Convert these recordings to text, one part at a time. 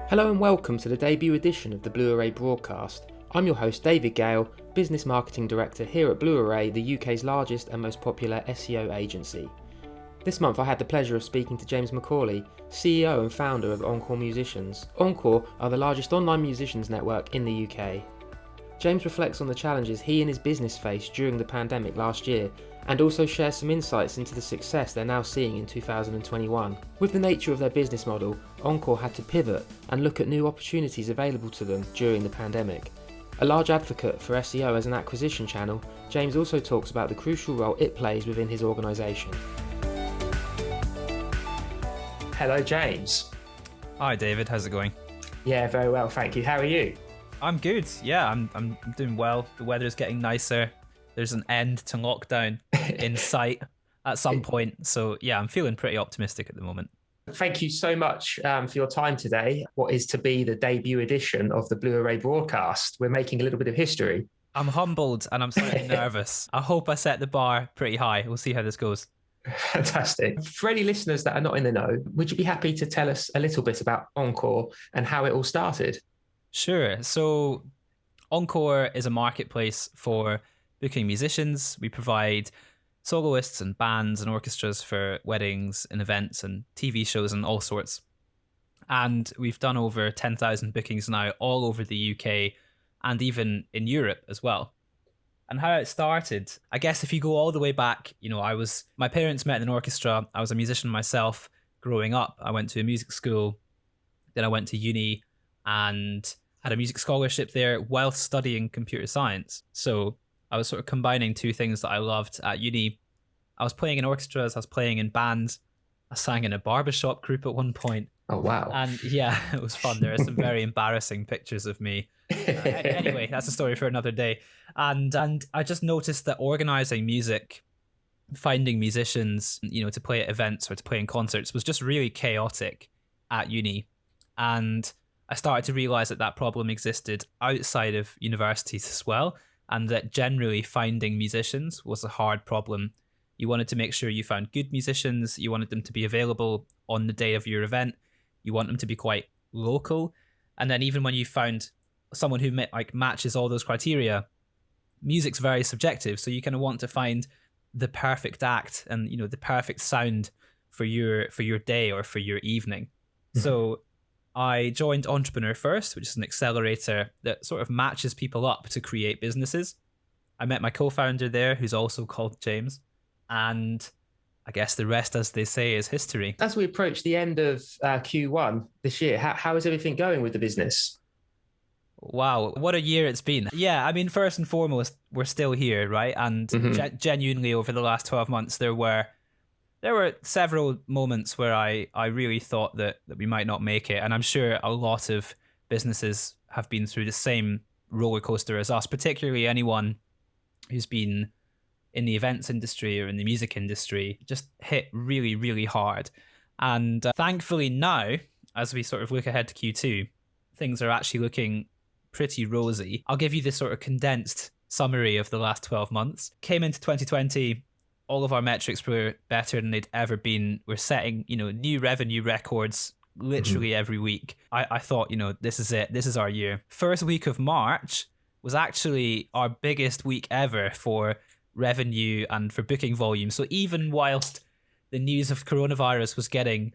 Hello and welcome to the debut edition of the Blue Array broadcast. I'm your host David Gale, Business Marketing Director here at Blue Array, the UK's largest and most popular SEO agency. This month I had the pleasure of speaking to James McAulay, CEO and founder of Encore Musicians. Encore are the largest online musicians network in the UK. James reflects on the challenges he and his business faced during the pandemic last year, and also shares some insights into the success they're now seeing in 2021. With the nature of their business model, Encore had to pivot and look at new opportunities available to them during the pandemic. A large advocate for SEO as an acquisition channel, James also talks about the crucial role it plays within his organisation. Hello, James. Hi, David. How's it going? Yeah, very well, thank you. How are you? I'm good. Yeah, I'm doing well. The weather is getting nicer. There's an end to lockdown in sight at some point. So yeah, I'm feeling pretty optimistic at the moment. Thank you so much for your time today. What is to be the debut edition of the Blue Array broadcast. We're making a little bit of history. I'm humbled and I'm slightly nervous. I hope I set the bar pretty high. We'll see how this goes. Fantastic. For any listeners that are not in the know, would you be happy to tell us a little bit about Encore and how it all started? Sure. So Encore is a marketplace for booking musicians. We provide soloists and bands and orchestras for weddings and events and TV shows and all sorts. And we've done over 10,000 bookings now all over the UK and even in Europe as well. And how it started, I guess if you go all the way back, my parents met in an orchestra. I was a musician myself growing up. I went to a music school, then I went to uni and had a music scholarship there while studying computer science. So I was sort of combining two things that I loved at uni. I was playing in orchestras, I was playing in bands. I sang in a barbershop group at one point. Oh, wow. And yeah, it was fun. There are some very embarrassing pictures of me. Anyway, that's a story for another day. And I just noticed that organizing music, finding musicians, to play at events or to play in concerts was just really chaotic at uni. And I started to realize that problem existed outside of universities as well. And that generally finding musicians was a hard problem. You wanted to make sure you found good musicians. You wanted them to be available on the day of your event. You want them to be quite local. And then even when you found someone who matches all those criteria, music's very subjective. So you kind of want to find the perfect act and, the perfect sound for your day or for your evening. So I joined Entrepreneur First, which is an accelerator that sort of matches people up to create businesses. I met my co-founder there, who's also called James. And I guess the rest, as they say, is history. As we approach the end of Q1 this year, how is everything going with the business? Wow, what a year it's been. Yeah, I mean, first and foremost, we're still here, right? And genuinely over the last 12 months, there were several moments where I really thought that we might not make it. And I'm sure a lot of businesses have been through the same roller coaster as us, particularly anyone who's been in the events industry or in the music industry, just hit really, really hard. And thankfully now, as we sort of look ahead to Q2, things are actually looking pretty rosy. I'll give you this sort of condensed summary of the last 12 months. Came into 2020, all of our metrics were better than they'd ever been. We're setting, new revenue records literally every week. I thought, this is it. This is our year. First week of March was actually our biggest week ever for revenue and for booking volume. So even whilst the news of coronavirus was getting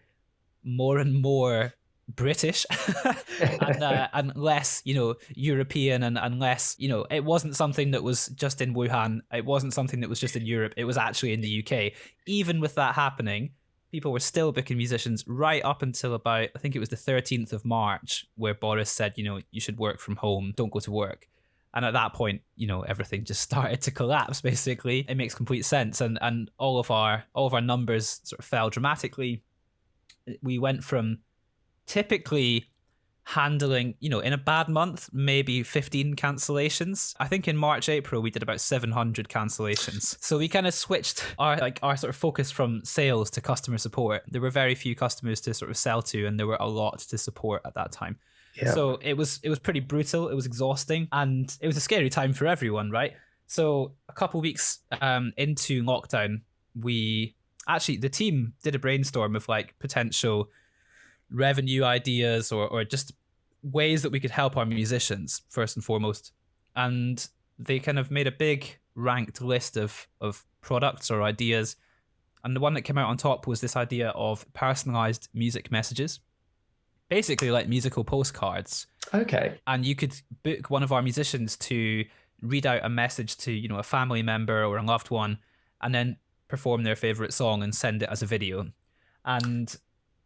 more and more British and less, European and less, it wasn't something that was just in Wuhan. It wasn't something that was just in Europe. It was actually in the UK. Even with that happening, people were still booking musicians right up until about, I think it was the 13th of March, where Boris said, you should work from home, don't go to work. And at that point, everything just started to collapse, basically. It makes complete sense. And all of our numbers sort of fell dramatically. We went from typically handling, in a bad month, maybe 15 cancellations. I think in March, April, we did about 700 cancellations. So we kind of switched our sort of focus from sales to customer support. There were very few customers to sort of sell to, and there were a lot to support at that time. Yeah. So it was pretty brutal. It was exhausting, and it was a scary time for everyone, right? So a couple of weeks into lockdown, the team did a brainstorm of potential revenue ideas or just ways that we could help our musicians first and foremost. And they kind of made a big ranked list of products or ideas. And the one that came out on top was this idea of personalized music messages, basically like musical postcards. Okay. And you could book one of our musicians to read out a message to, a family member or a loved one, and then perform their favorite song and send it as a video. And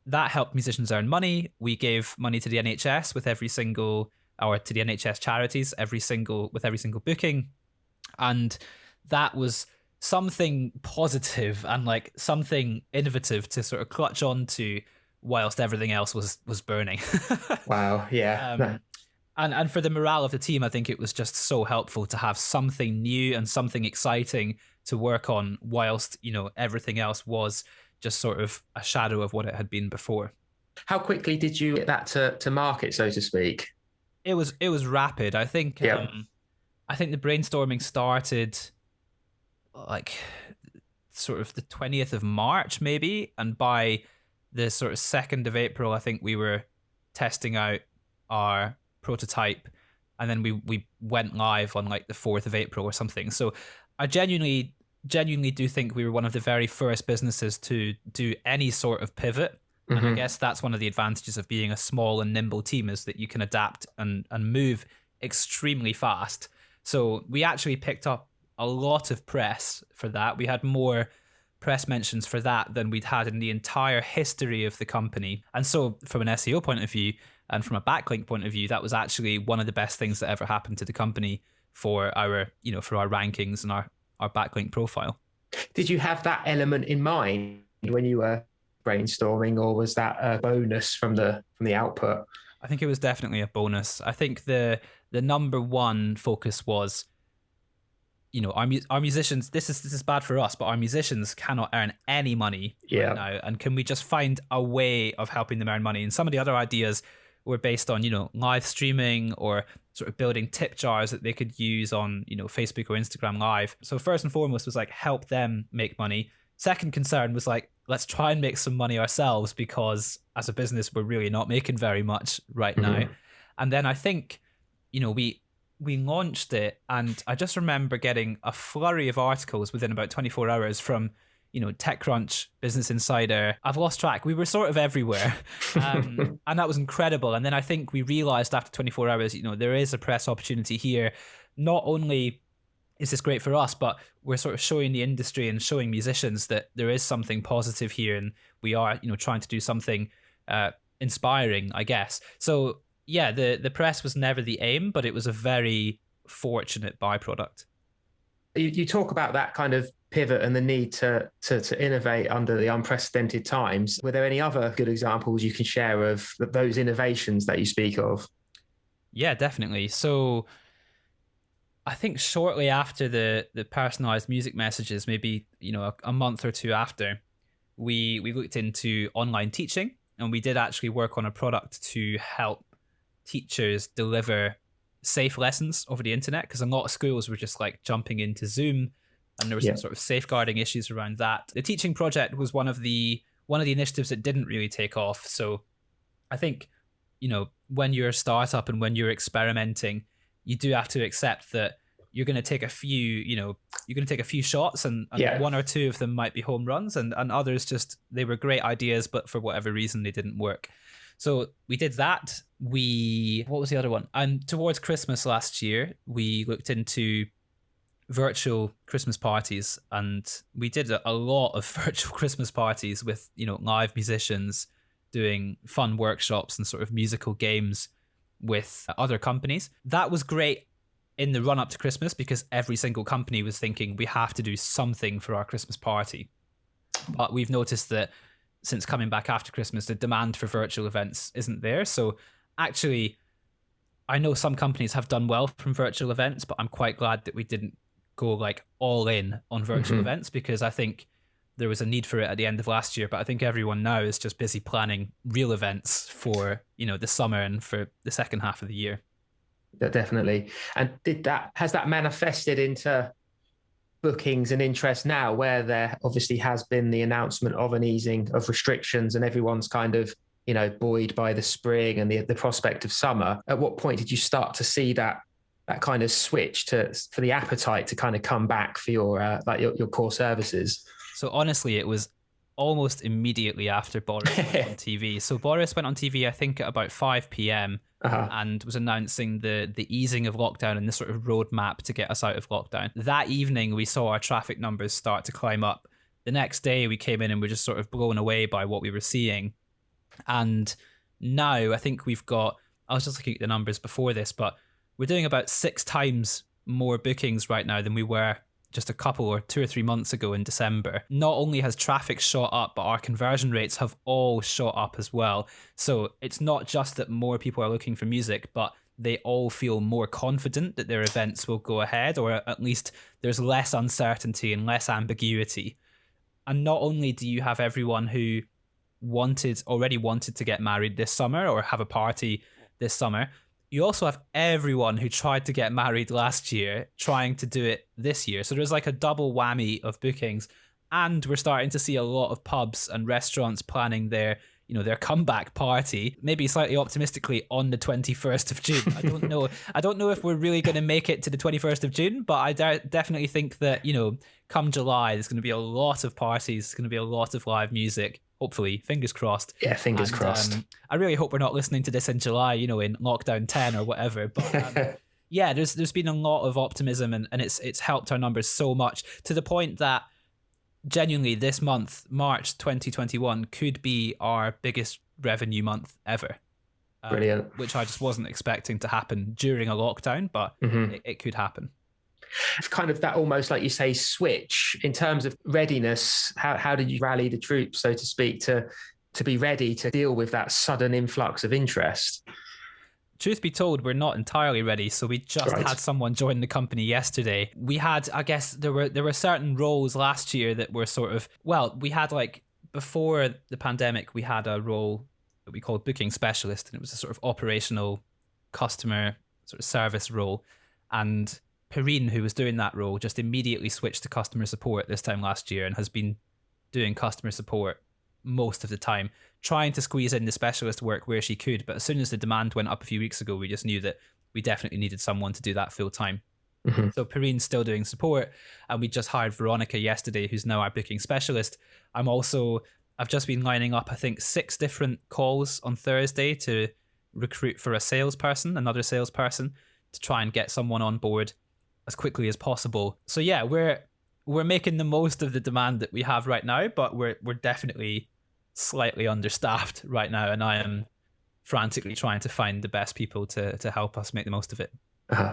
that helped musicians earn money. We gave money to the NHS with every single, or to the NHS charities, with every single booking. And that was something positive and like something innovative to sort of clutch on to whilst everything else was burning. Wow. Yeah. And for the morale of the team, I think it was just so helpful to have something new and something exciting to work on whilst, everything else was just sort of a shadow of what it had been before. How quickly did you get that to market, so to speak? It was rapid. I think I think the brainstorming started like sort of the 20th of March maybe, and by the sort of 2nd of April, I think we were testing out our prototype, and then we went live on like the 4th of April or something. So I genuinely do think we were one of the very first businesses to do any sort of pivot. Mm-hmm. And I guess that's one of the advantages of being a small and nimble team, is that you can adapt and move extremely fast. So we actually picked up a lot of press for that. We had more press mentions for that than we'd had in the entire history of the company. And so from an SEO point of view and from a backlink point of view, that was actually one of the best things that ever happened to the company for our, for our rankings and our backlink profile. Did you have that element in mind when you were brainstorming, or was that a bonus from the output? I think it was definitely a bonus. I think the number one focus was, our musicians, this is bad for us, but our musicians cannot earn any money right now. And can we just find a way of helping them earn money? And some of the other ideas were based on, live streaming or sort of building tip jars that they could use on, Facebook or Instagram Live. So first and foremost was like, help them make money. Second concern was like, let's try and make some money ourselves, because as a business, we're really not making very much right now. And then I think, we launched it, and I just remember getting a flurry of articles within about 24 hours from, TechCrunch, Business Insider. I've lost track. We were sort of everywhere. And that was incredible. And then I think we realized after 24 hours, there is a press opportunity here. Not only is this great for us, but we're sort of showing the industry and showing musicians that there is something positive here, and we are, trying to do something inspiring, I guess. So yeah, the press was never the aim, but it was a very fortunate byproduct. You talk about that kind of pivot and the need to innovate under the unprecedented times. Were there any other good examples you can share of those innovations that you speak of? Yeah, definitely. So I think shortly after the personalized music messages, maybe, a month or two after, we looked into online teaching, and we did actually work on a product to help teachers deliver safe lessons over the internet, because a lot of schools were just like jumping into Zoom, and there was some sort of safeguarding issues around that. The teaching project was one of the initiatives that didn't really take off. So I think, when you're a startup and when you're experimenting, you do have to accept that you're going to take a few shots, and one or two of them might be home runs, and others they were great ideas, but for whatever reason they didn't work. So we did that. What was the other one? And towards Christmas last year, we looked into virtual Christmas parties, and we did a lot of virtual Christmas parties with, live musicians doing fun workshops and sort of musical games with other companies. That was great in the run up to Christmas, because every single company was thinking, we have to do something for our Christmas party. But we've noticed that since coming back after Christmas, the demand for virtual events isn't there. So actually, I know some companies have done well from virtual events, but I'm quite glad that we didn't go like all in on virtual events, because I think there was a need for it at the end of last year. But I think everyone now is just busy planning real events for, the summer and for the second half of the year. Definitely. And has that manifested into bookings and interest now, where there obviously has been the announcement of an easing of restrictions, and everyone's kind of, buoyed by the spring and the prospect of summer. At what point did you start to see that kind of switch for the appetite to kind of come back for your core services? So honestly, it was almost immediately after Boris went on TV. So Boris went on TV, I think, at about 5 p.m. And was announcing the easing of lockdown and the sort of roadmap to get us out of lockdown. That evening, we saw our traffic numbers start to climb up. The next day, we came in and were just sort of blown away by what we were seeing. And now I think we've got, I was just looking at the numbers before this, but we're doing about 6 times more bookings right now than we were just a couple or 2 or 3 months ago in December. Not only has traffic shot up, but our conversion rates have all shot up as well. So it's not just that more people are looking for music, but they all feel more confident that their events will go ahead, or at least there's less uncertainty and less ambiguity. And not only do you have everyone who already wanted to get married this summer or have a party this summer, you also have everyone who tried to get married last year trying to do it this year. So there's like a double whammy of bookings. And we're starting to see a lot of pubs and restaurants planning their comeback party, maybe slightly optimistically, on the 21st of June. I don't know if we're really going to make it to the 21st of June, but I definitely think that, come July, there's going to be a lot of parties. There's going to be a lot of live music. Hopefully, fingers crossed. Yeah, fingers crossed. I really hope we're not listening to this in July, in lockdown 10 or whatever. But yeah, there's been a lot of optimism, and it's helped our numbers so much, to the point that genuinely this month, March 2021, could be our biggest revenue month ever. Brilliant. Which I just wasn't expecting to happen during a lockdown, but it could happen. It's kind of that almost, like you say, switch in terms of readiness. How did you rally the troops, so to speak, to be ready to deal with that sudden influx of interest? Truth be told, we're not entirely ready. So we just had someone join the company yesterday. We had, I guess, there were certain roles last year that were sort of, we had before the pandemic, we had a role that we called booking specialist, and it was a sort of operational customer sort of service role. And Perrine, who was doing that role, just immediately switched to customer support this time last year and has been doing customer support most of the time, trying to squeeze in the specialist work where she could. But as soon as the demand went up a few weeks ago, we just knew that we definitely needed someone to do that full time. So Perrine's still doing support, and we just hired Veronica yesterday, who's now our booking specialist. I've just been lining up, I think, 6 different calls on Thursday to recruit for another salesperson, to try and get someone on board as quickly as possible. So yeah, we're making the most of the demand that we have right now, but we're definitely slightly understaffed right now, and I am frantically trying to find the best people to help us make the most of it.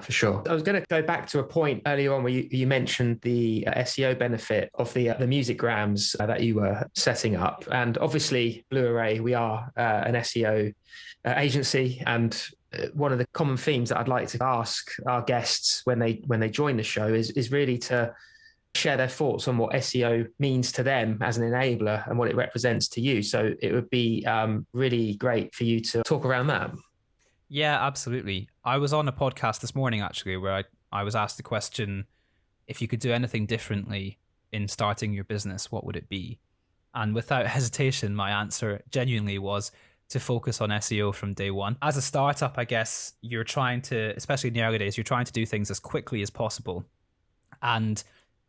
For sure. I was going to go back to a point earlier on where you mentioned the SEO benefit of the musicgrams that you were setting up. And obviously, Blue Array, we are an SEO agency, and one of the common themes that I'd like to ask our guests when they join the show is really to share their thoughts on what SEO means to them as an enabler and what it represents to you. So it would be really great for you to talk around that. Yeah, absolutely. I was on a podcast this morning, actually, where I was asked the question, if you could do anything differently in starting your business, what would it be? And without hesitation, my answer genuinely was to focus on SEO from day one. As a startup, I guess you're trying to, especially in the early days, you're trying to do things as quickly as possible. And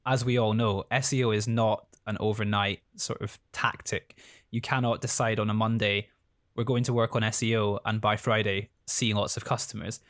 as we all know, SEO is not an overnight sort of tactic. You cannot decide on a Monday, we're going to work on SEO, and by Friday, see lots of customers.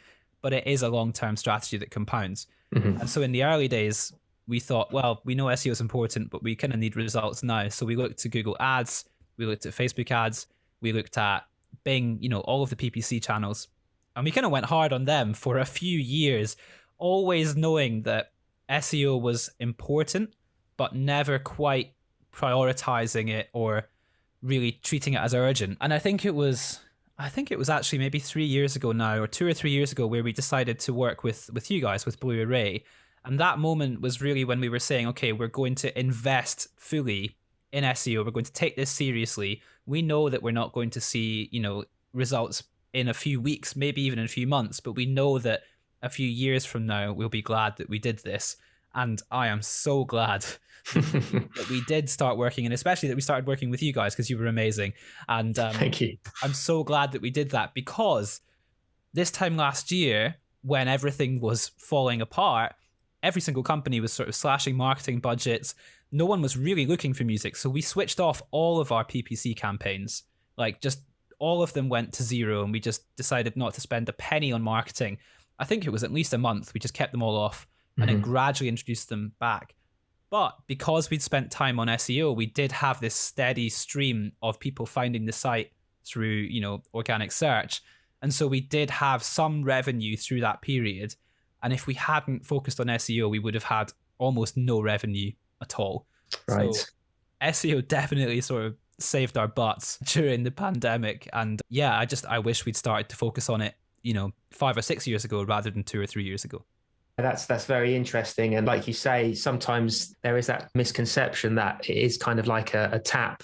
But it is a long-term strategy that compounds. And so in the early days, we thought, well, we know SEO is important, but we kind of need results now. So we looked to Google ads, we looked at Facebook ads, we looked at Bing, all of the PPC channels. And we kind of went hard on them for a few years, always knowing that SEO was important, but never quite prioritizing it or really treating it as urgent. And I think it was actually maybe 3 years ago now, or 2 or 3 years ago, where we decided to work with you guys, with Blue Array. And that moment was really when we were saying, okay, we're going to invest fully in SEO. We're going to take this seriously. We know that we're not going to see, results in a few weeks, maybe even in a few months, but we know that a few years from now, we'll be glad that we did this. And I am so glad that we did start working, and especially that we started working with you guys, because you were amazing. And Thank you. I'm so glad that we did that, because this time last year, when everything was falling apart, every single company was sort of slashing marketing budgets. No one was really looking for music. So we switched off all of our PPC campaigns. Like, just all of them went to zero, and we just decided not to spend a penny on marketing. I think it was at least a month. We just kept them all off and then gradually introduced them back. But because we'd spent time on SEO, we did have this steady stream of people finding the site through, organic search. And so we did have some revenue through that period. And if we hadn't focused on SEO, we would have had almost no revenue at all. Right. So SEO definitely sort of saved our butts during the pandemic. And yeah, I wish we'd started to focus on it, 5 or 6 years ago rather than 2 or 3 years ago. That's very interesting. And like you say, sometimes there is that misconception that it is kind of like a tap,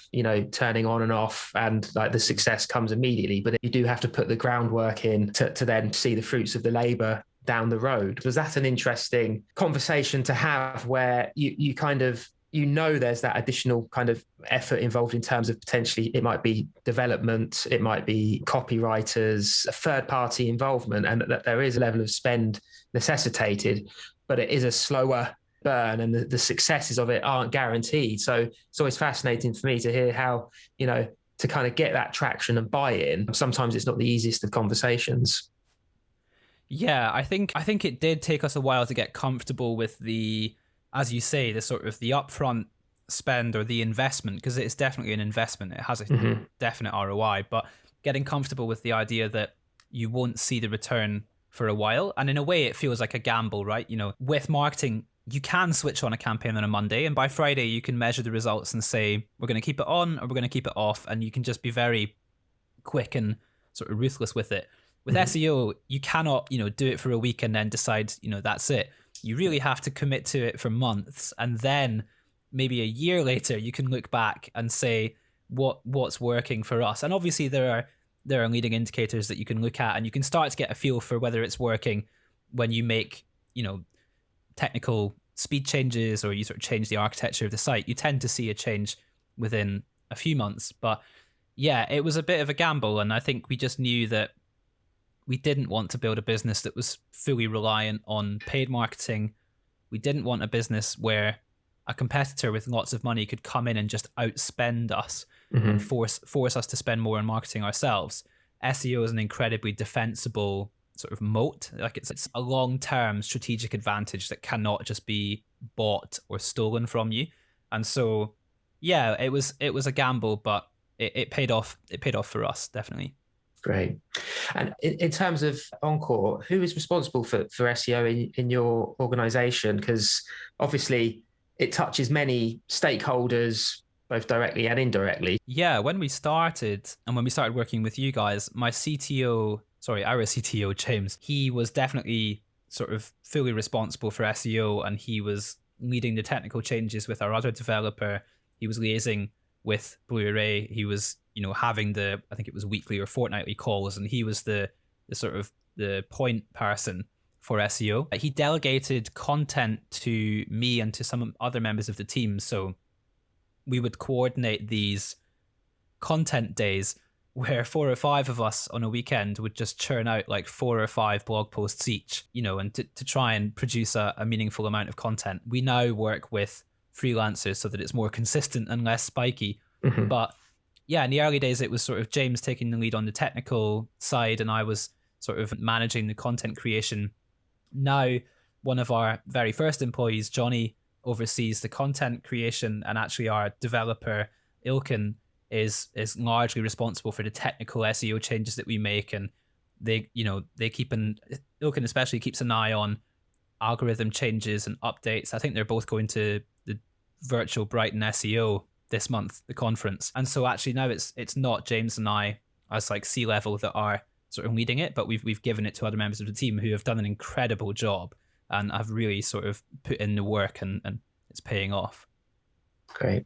turning on and off, and like the success comes immediately. But you do have to put the groundwork in to then see the fruits of the labor down the road. Was that an interesting conversation to have, where you kind of, there's that additional kind of effort involved in terms of potentially it might be development, it might be copywriters, third party involvement, and that there is a level of spend necessitated, but it is a slower burn, and the successes of it aren't guaranteed. So it's always fascinating for me to hear how, to kind of get that traction and buy-in. Sometimes it's not the easiest of conversations. Yeah, I think it did take us a while to get comfortable with the, as you say, the sort of the upfront spend or the investment, because it's definitely an investment. It has a definite ROI, but getting comfortable with the idea that you won't see the return for a while. And in a way, it feels like a gamble, right? With marketing, you can switch on a campaign on a Monday, and by Friday, you can measure the results and say, we're going to keep it on or we're going to keep it off. And you can just be very quick and sort of ruthless with it. With SEO, you cannot, do it for a week and then decide, that's it. You really have to commit to it for months, and then maybe a year later you can look back and say what's working for us. And obviously there are leading indicators that you can look at, and you can start to get a feel for whether it's working when you make, technical speed changes, or you sort of change the architecture of the site. You tend to see a change within a few months. But yeah, it was a bit of a gamble, and I think we just knew that we didn't want to build a business that was fully reliant on paid marketing. We didn't want a business where a competitor with lots of money could come in and just outspend us and force us to spend more on marketing ourselves. SEO is an incredibly defensible sort of moat. Like, it's a long-term strategic advantage that cannot just be bought or stolen from you. And so, yeah, it was a gamble, but it paid off. It paid off for us, definitely. Great. And in terms of Encore, who is responsible for SEO in your organization? Because obviously it touches many stakeholders, both directly and indirectly. Yeah, when we started working with you guys, our CTO, James, he was definitely sort of fully responsible for SEO, and he was leading the technical changes with our other developer. He was liaising with Blue Array. He was, having I think it was weekly or fortnightly calls, and he was the sort of the point person for SEO. He delegated content to me and to some other members of the team. So we would coordinate these content days where 4 or 5 of us on a weekend would just churn out like 4 or 5 blog posts each, and to try and produce a meaningful amount of content. We now work with freelancers so that it's more consistent and less spiky. But yeah, in the early days, it was sort of James taking the lead on the technical side, and I was sort of managing the content creation. Now, one of our very first employees, Johnny, oversees the content creation, and actually our developer, Ilkin, is largely responsible for the technical SEO changes that we make. And Ilkin especially keeps an eye on algorithm changes and updates. I think they're both going to the virtual Brighton SEO this month, the conference. And so actually now it's not James and I as like C-level that are sort of leading it, but we've given it to other members of the team who have done an incredible job and have really sort of put in the work, and it's paying off. Great.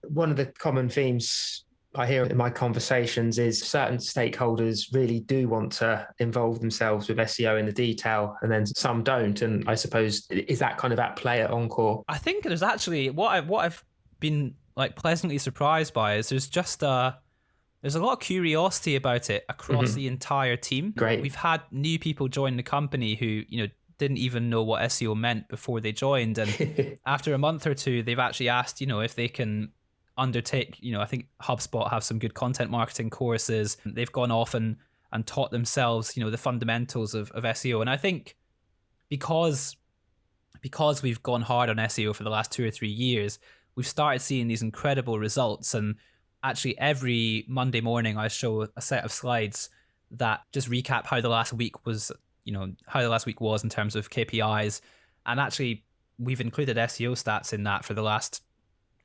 One of the common themes I hear in my conversations is certain stakeholders really do want to involve themselves with SEO in the detail, and then some don't. And I suppose, is that kind of at play at Encore? I think there's actually what I've been like pleasantly surprised by is there's a lot of curiosity about it across the entire team. Great. We've had new people join the company who, didn't even know what SEO meant before they joined. And after a month or two, they've actually asked, if they can undertake, I think HubSpot have some good content marketing courses. They've gone off and taught themselves, the fundamentals of SEO. And I think because we've gone hard on SEO for the last 2 or 3 years, we've started seeing these incredible results. And actually every Monday morning I show a set of slides that just recap how the last week was, how the last week was in terms of KPIs. And actually we've included SEO stats in that for the last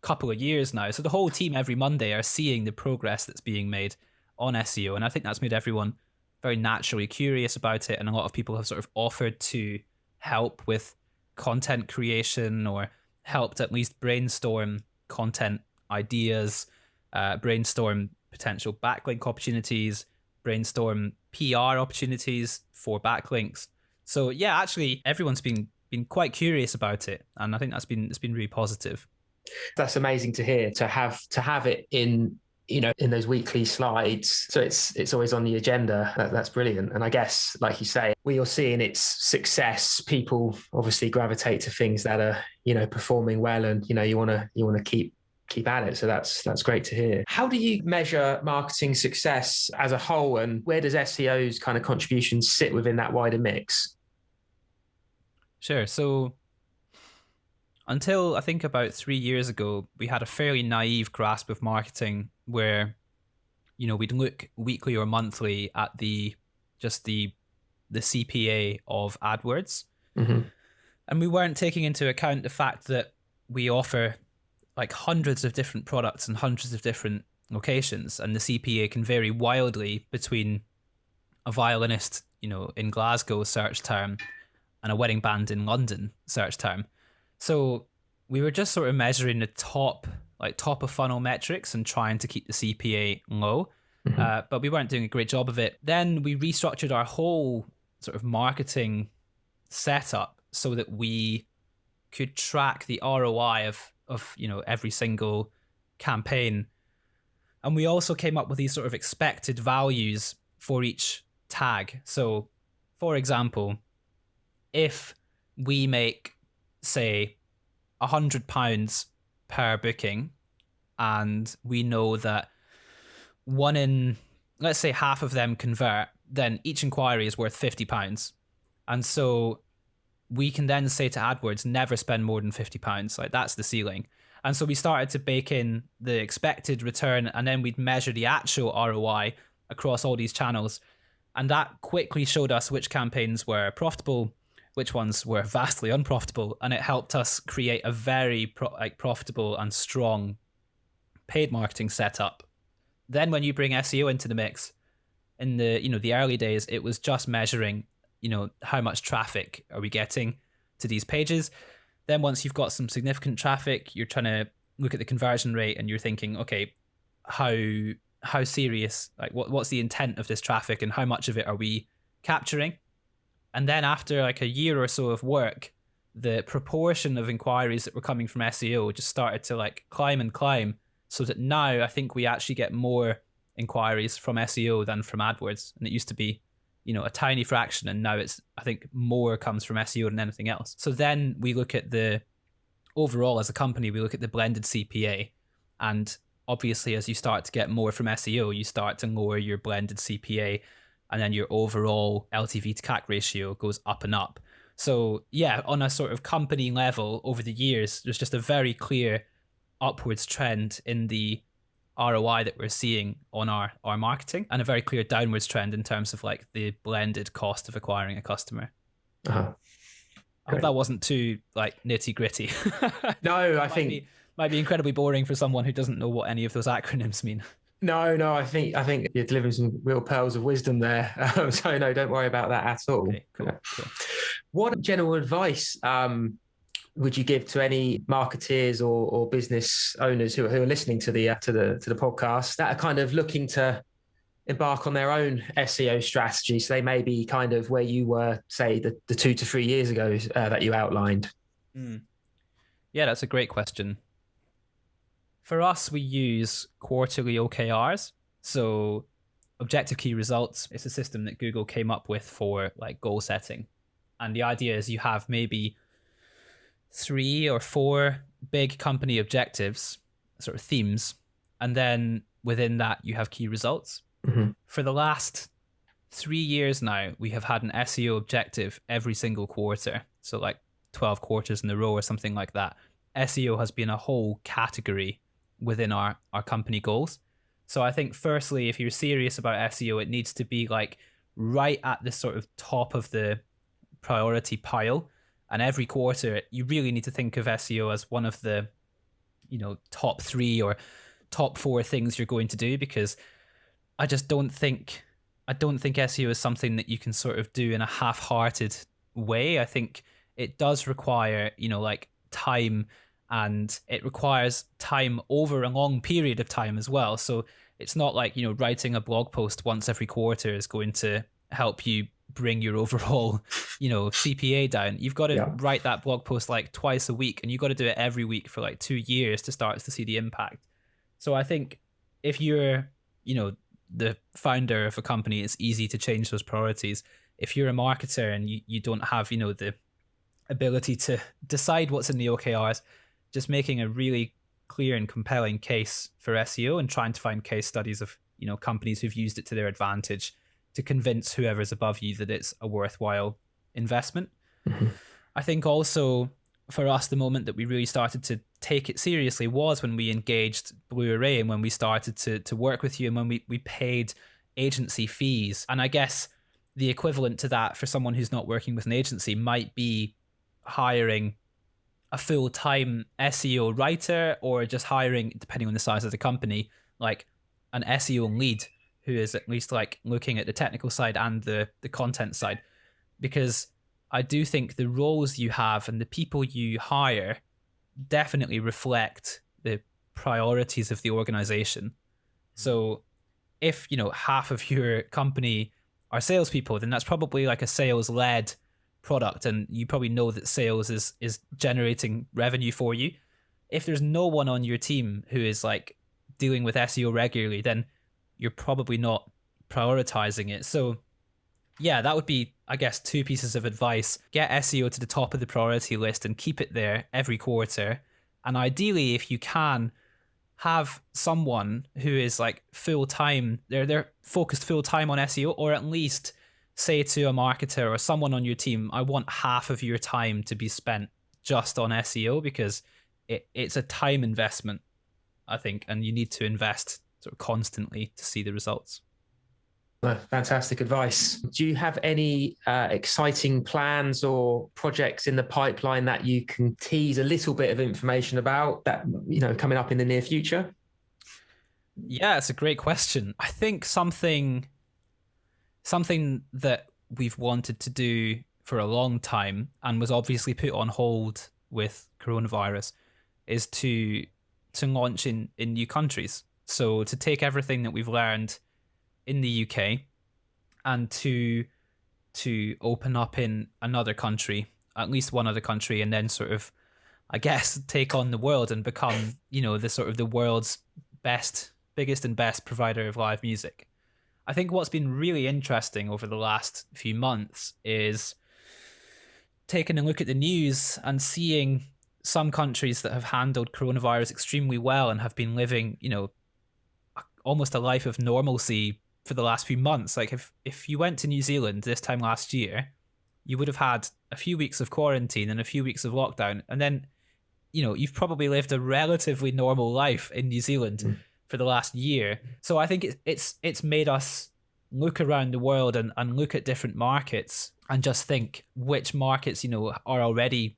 couple of years now. So the whole team every Monday are seeing the progress that's being made on SEO. And I think that's made everyone very naturally curious about it. And a lot of people have sort of offered to help with content creation or helped at least brainstorm content ideas, brainstorm potential backlink opportunities, brainstorm PR opportunities for backlinks. So yeah, actually everyone's been quite curious about it, and I think it's been really positive. That's amazing to hear, to have it in those weekly slides. So it's always on the agenda. That's brilliant. And I guess, like you say, we are seeing its success. People obviously gravitate to things that are, performing well, and, you want to keep at it. So that's great to hear. How do you measure marketing success as a whole, and where does SEO's kind of contributions sit within that wider mix? Sure. So until I think about 3 years ago, we had a fairly naive grasp of marketing where, we'd look weekly or monthly at the CPA of AdWords. Mm-hmm. And we weren't taking into account the fact that we offer like hundreds of different products in hundreds of different locations, and the CPA can vary wildly between a violinist, in Glasgow search term and a wedding band in London search term. So we were just sort of measuring the top of funnel metrics and trying to keep the CPA low, but we weren't doing a great job of it. Then we restructured our whole sort of marketing setup so that we could track the ROI of every single campaign. And we also came up with these sort of expected values for each tag. So for example, if we make, say, £100 per booking, and we know that let's say half of them convert, then each inquiry is worth £50. And so we can then say to AdWords, never spend more than £50. Like, that's the ceiling. And so we started to bake in the expected return, and then we'd measure the actual ROI across all these channels. And that quickly showed us which campaigns were profitable, which ones were vastly unprofitable. And it helped us create a very profitable and strong paid marketing setup. Then when you bring SEO into the mix, in the early days, it was just measuring, how much traffic are we getting to these pages. Then once you've got some significant traffic, you're trying to look at the conversion rate, and you're thinking, okay, how serious, like what's the intent of this traffic, and how much of it are we capturing? And then after like a year or so of work, the proportion of inquiries that were coming from SEO just started to like climb and climb, so that now I think we actually get more inquiries from SEO than from AdWords. And it used to be, a tiny fraction, and now it's, I think, more comes from SEO than anything else. So then we look at overall as a company, we look at the blended CPA, and obviously as you start to get more from SEO, you start to lower your blended CPA, and then your overall LTV to CAC ratio goes up and up. So yeah, on a sort of company level over the years, there's just a very clear upwards trend in the ROI that we're seeing on our marketing, and a very clear downwards trend in terms of like the blended cost of acquiring a customer. Uh-huh. I hope that wasn't too like nitty gritty. No, I think might be incredibly boring for someone who doesn't know what any of those acronyms mean. No, I think you're delivering some real pearls of wisdom there. So no, don't worry about that at all. Okay, cool. What general advice would you give to any marketeers or business owners who are listening to the podcast that are kind of looking to embark on their own SEO strategy? So they may be kind of where you were, say, the 2 to 3 years ago that you outlined. Yeah, that's a great question. For us, we use quarterly OKRs. So objective key results, it's a system that Google came up with for like goal setting. And the idea is you have maybe 3 or 4 big company objectives, sort of themes, and then within that you have key results. For the last 3 years now, we have had an SEO objective every single quarter. So like 12 quarters in a row or something like that. SEO has been a whole category within our company goals. So I think firstly, if you're serious about SEO, it needs to be like right at the sort of top of the priority pile. And every quarter, you really need to think of SEO as one of the, top 3 or top 4 things you're going to do, because I don't think SEO is something that you can sort of do in a half-hearted way. I think it does require, like time, and it requires time over a long period of time as well. So it's not like, writing a blog post once every quarter is going to help you bring your overall, CPA down. You've got to write that blog post like twice a week, and you've got to do it every week for like 2 years to start to see the impact. So I think if you're, the founder of a company, it's easy to change those priorities. If you're a marketer and you don't have, the ability to decide what's in the OKRs, just making a really clear and compelling case for SEO and trying to find case studies of, companies who've used it to their advantage to convince whoever's above you that it's a worthwhile investment. I think also for us, the moment that we really started to take it seriously was when we engaged Blue Array and when we started to work with you and when we paid agency fees. And I guess the equivalent to that for someone who's not working with an agency might be hiring a full-time SEO writer, or just hiring, depending on the size of the company, like an SEO lead who is at least like looking at the technical side and the content side. Because I do think the roles you have and the people you hire definitely reflect the priorities of the organization. So if, half of your company are salespeople, then that's probably like a sales-led product, and you probably know that sales is generating revenue for you. If there's no one on your team who is like dealing with SEO regularly, then you're probably not prioritizing it. So yeah, that would be, I guess, 2 pieces of advice. Get SEO to the top of the priority list and keep it there every quarter. And ideally, if you can, have someone who is like full-time, they're focused full-time on SEO, or at least say to a marketer or someone on your team, I want half of your time to be spent just on SEO, because it's a time investment, I think, and you need to invest sort of constantly to see the results. Fantastic advice. Do you have any exciting plans or projects in the pipeline that you can tease a little bit of information about that, coming up in the near future? Yeah, it's a great question. I think something that we've wanted to do for a long time and was obviously put on hold with coronavirus is to launch in new countries. So to take everything that we've learned in the UK and to open up in another country, at least one other country, and then sort of, I guess, take on the world and become, the sort of the world's biggest and best provider of live music. I think what's been really interesting over the last few months is taking a look at the news and seeing some countries that have handled coronavirus extremely well and have been living, almost a life of normalcy for the last few months. Like if you went to New Zealand this time last year, you would have had a few weeks of quarantine and a few weeks of lockdown. And then, you've probably lived a relatively normal life in New Zealand for the last year. So I think it's made us look around the world and look at different markets and just think which markets, are already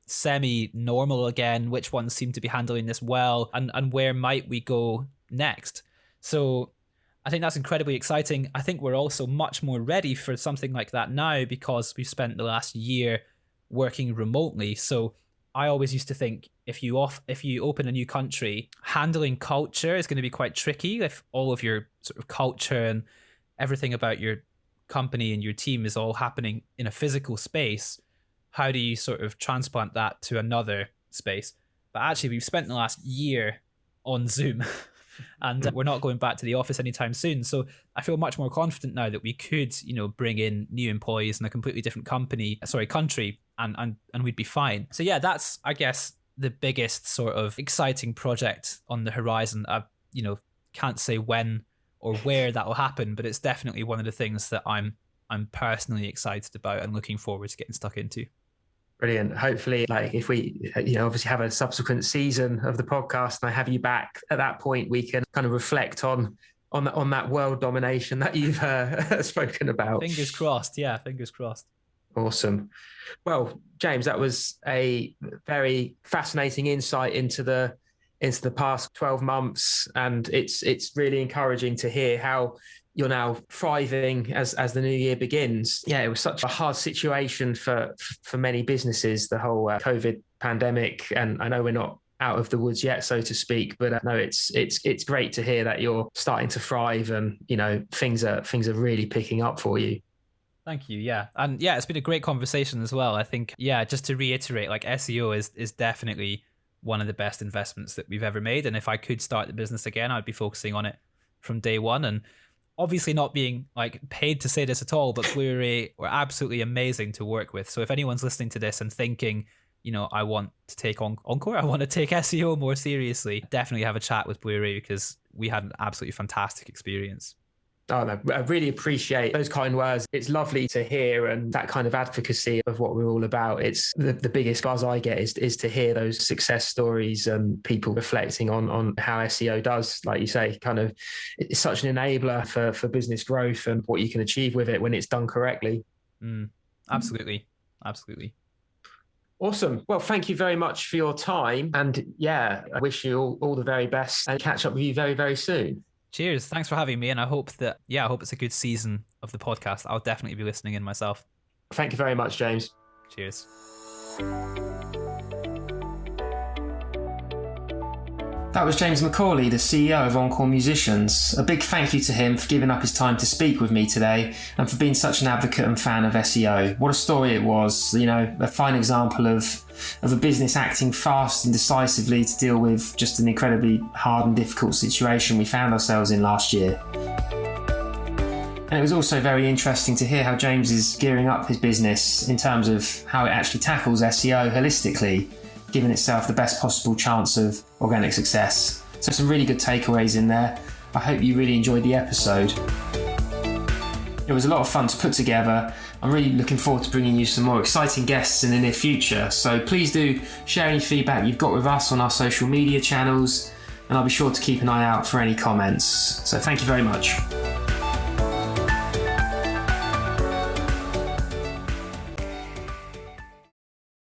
semi-normal again, which ones seem to be handling this well, and where might we go next. So I think that's incredibly exciting. I think we're also much more ready for something like that now because we've spent the last year working remotely. So I always used to think if you open a new country, handling culture is going to be quite tricky. If all of your sort of culture and everything about your company and your team is all happening in a physical space, how do you sort of transplant that to another space? But actually, we've spent the last year on Zoom and we're not going back to the office anytime soon. So I feel much more confident now that we could, bring in new employees in a completely different country, and we'd be fine. So yeah, that's, I guess, the biggest sort of exciting project on the horizon. I, can't say when or where that will happen, but it's definitely one of the things that I'm personally excited about and looking forward to getting stuck into. Brilliant. Hopefully, if we, obviously have a subsequent season of the podcast and I have you back at that point, we can kind of reflect on that world domination that you've spoken about. Fingers crossed. Yeah, fingers crossed. Awesome. Well, James, that was a very fascinating insight into the past 12 months, and it's really encouraging to hear how you're now thriving as the new year begins. Yeah, it was such a hard situation for many businesses, the whole COVID pandemic, and I know we're not out of the woods yet, so to speak, but no, it's great to hear that you're starting to thrive and things are really picking up for you. Thank you. Yeah. And yeah, it's been a great conversation as well. I think, just to reiterate, SEO is definitely one of the best investments that we've ever made. And if I could start the business again, I'd be focusing on it from day one. And obviously not being paid to say this at all, but Blue Array were absolutely amazing to work with. So if anyone's listening to this and thinking, I want to take on Encore, I want to take SEO more seriously, definitely have a chat with Blue Array because we had an absolutely fantastic experience. Oh, no, I really appreciate those kind words. It's lovely to hear, and that kind of advocacy of what we're all about. It's the biggest buzz I get is to hear those success stories and people reflecting on how SEO does, like you say, kind of it's such an enabler for business growth and what you can achieve with it when it's done correctly. Absolutely. Awesome. Well, thank you very much for your time. And I wish you all the very best and catch up with you very, very soon. Cheers. Thanks for having me. And I hope it's a good season of the podcast. I'll definitely be listening in myself. Thank you very much, James. Cheers. That was James McAulay, the CEO of Encore Musicians. A big thank you to him for giving up his time to speak with me today and for being such an advocate and fan of SEO. What a story it was, a fine example of a business acting fast and decisively to deal with just an incredibly hard and difficult situation we found ourselves in last year. And it was also very interesting to hear how James is gearing up his business in terms of how it actually tackles SEO holistically, giving itself the best possible chance of organic success. So some really good takeaways in there. I hope you really enjoyed the episode. It was a lot of fun to put together. I'm really looking forward to bringing you some more exciting guests in the near future. So please do share any feedback you've got with us on our social media channels, and I'll be sure to keep an eye out for any comments. So thank you very much.